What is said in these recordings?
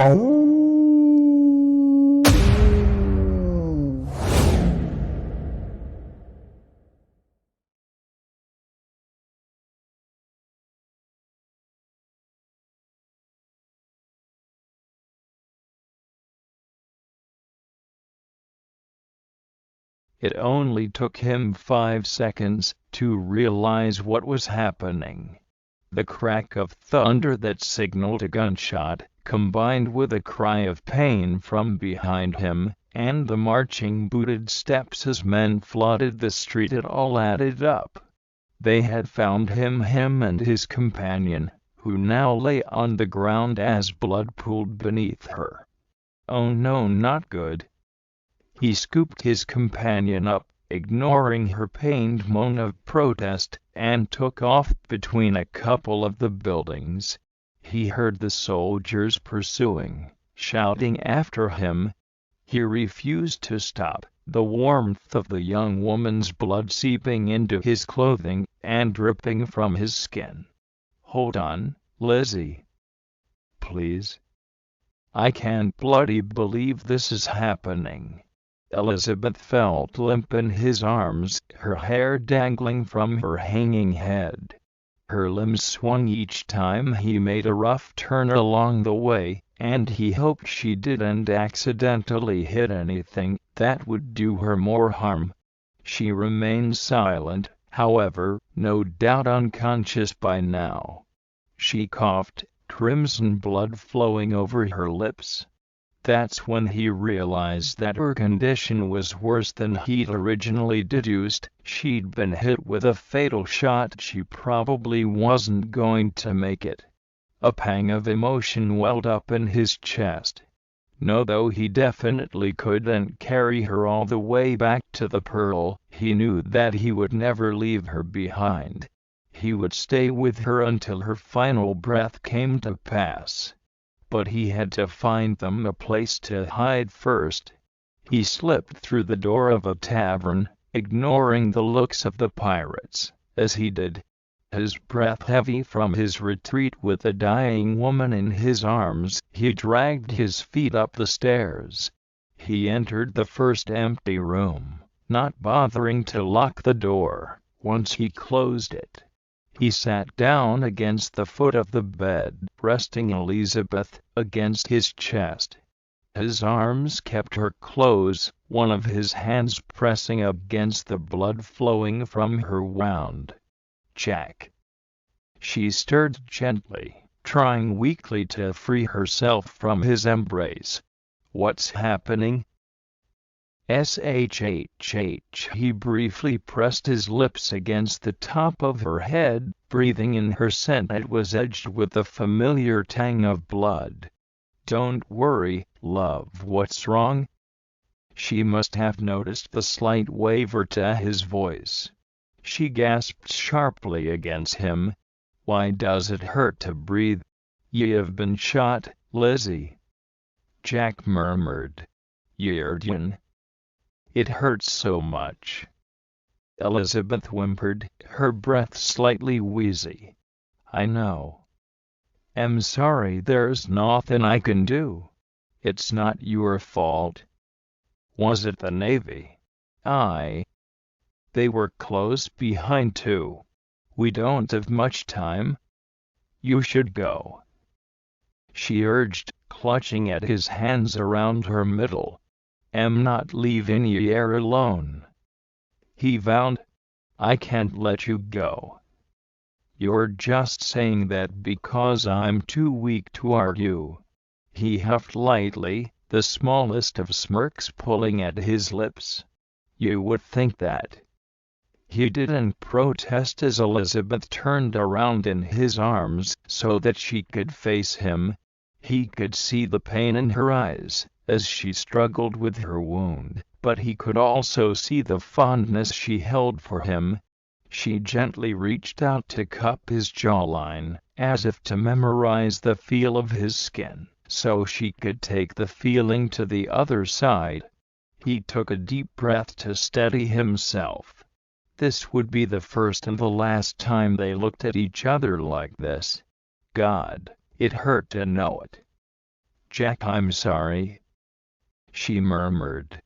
It only took him 5 seconds to realize what was happening. The crack of thunder that signaled a gunshot, combined with a cry of pain from behind him, and the marching booted steps as men flooded the street, it all added up. They had found him and his companion, who now lay on the ground as blood pooled beneath her. Oh no, not good. He scooped his companion up, ignoring her pained moan of protest, and took off between a couple of the buildings. He heard the soldiers pursuing, shouting after him. He refused to stop, the warmth of the young woman's blood seeping into his clothing and dripping from his skin. "Hold on, Lizzie. Please. I can't bloody believe this is happening." Elizabeth felt limp in his arms, her hair dangling from her hanging head. Her limbs swung each time he made a rough turn along the way, and he hoped she didn't accidentally hit anything that would do her more harm. She remained silent, however, no doubt unconscious by now. She coughed, crimson blood flowing over her lips. That's when he realized that her condition was worse than he'd originally deduced. She'd been hit with a fatal shot. She probably wasn't going to make it. A pang of emotion welled up in his chest. No, though he definitely couldn't carry her all the way back to the Pearl, he knew that he would never leave her behind. He would stay with her until her final breath came to pass. But he had to find them a place to hide first. He slipped through the door of a tavern, ignoring the looks of the pirates. As he did, his breath heavy from his retreat with a dying woman in his arms, he dragged his feet up the stairs. He entered the first empty room, not bothering to lock the door. Once he closed it, he sat down against the foot of the bed, resting Elizabeth against his chest. His arms kept her close, one of his hands pressing against the blood flowing from her wound. "Jack." She stirred gently, trying weakly to free herself from his embrace. "What's happening?" "Shh." He briefly pressed his lips against the top of her head, breathing in her scent that was edged with the familiar tang of blood. "Don't worry, love, what's wrong?" She must have noticed the slight waver to his voice. She gasped sharply against him. "Why does it hurt to breathe?" "You've been shot, Lizzie," Jack murmured. "You're It hurts so much." Elizabeth whimpered, her breath slightly wheezy. "I know. I'm sorry, there's nothing I can do. It's not your fault." "Was it the Navy?" "Aye. They were close behind too. We don't have much time. You should go," she urged, clutching at his hands around her middle. "I'm not leaving you here alone," he vowed. "I can't let you go." "You're just saying that because I'm too weak to argue." He huffed lightly, the smallest of smirks pulling at his lips. "You would think that." He didn't protest as Elizabeth turned around in his arms so that she could face him. He could see the pain in her eyes as she struggled with her wound, but he could also see the fondness she held for him. She gently reached out to cup his jawline, as if to memorize the feel of his skin, so she could take the feeling to the other side. He took a deep breath to steady himself. This would be the first and the last time they looked at each other like this. God, it hurt to know it. "Jack, I'm sorry," she murmured.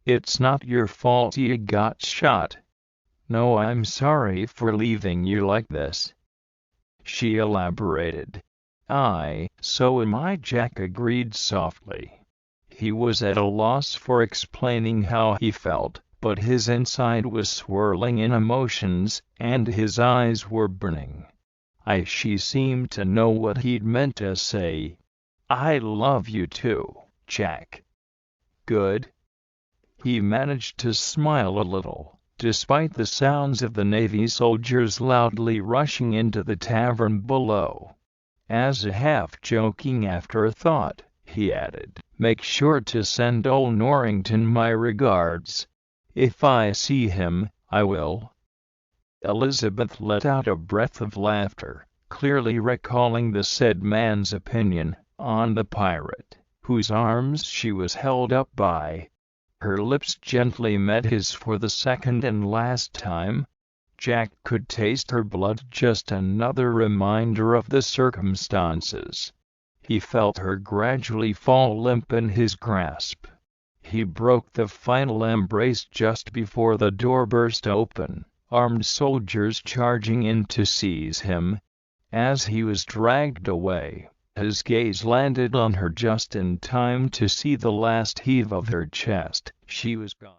"It's not your fault you got shot." "No, I'm sorry for leaving you like this," she elaborated. "So am I," Jack agreed softly. He was at a loss for explaining how he felt, but his inside was swirling in emotions, and his eyes were burning. She seemed to know what he'd meant to say. "I love you too, Jack." "Good." He managed to smile a little, despite the sounds of the Navy soldiers loudly rushing into the tavern below. As a half-joking afterthought, he added, "Make sure to send old Norrington my regards. If I see him, I will." Elizabeth let out a breath of laughter, clearly recalling the said man's opinion on the pirate, whose arms she was held up by. Her lips gently met his for the second and last time. Jack could taste her blood, just another reminder of the circumstances. He felt her gradually fall limp in his grasp. He broke the final embrace just before the door burst open, armed soldiers charging in to seize him. As he was dragged away, his gaze landed on her just in time to see the last heave of her chest. She was gone.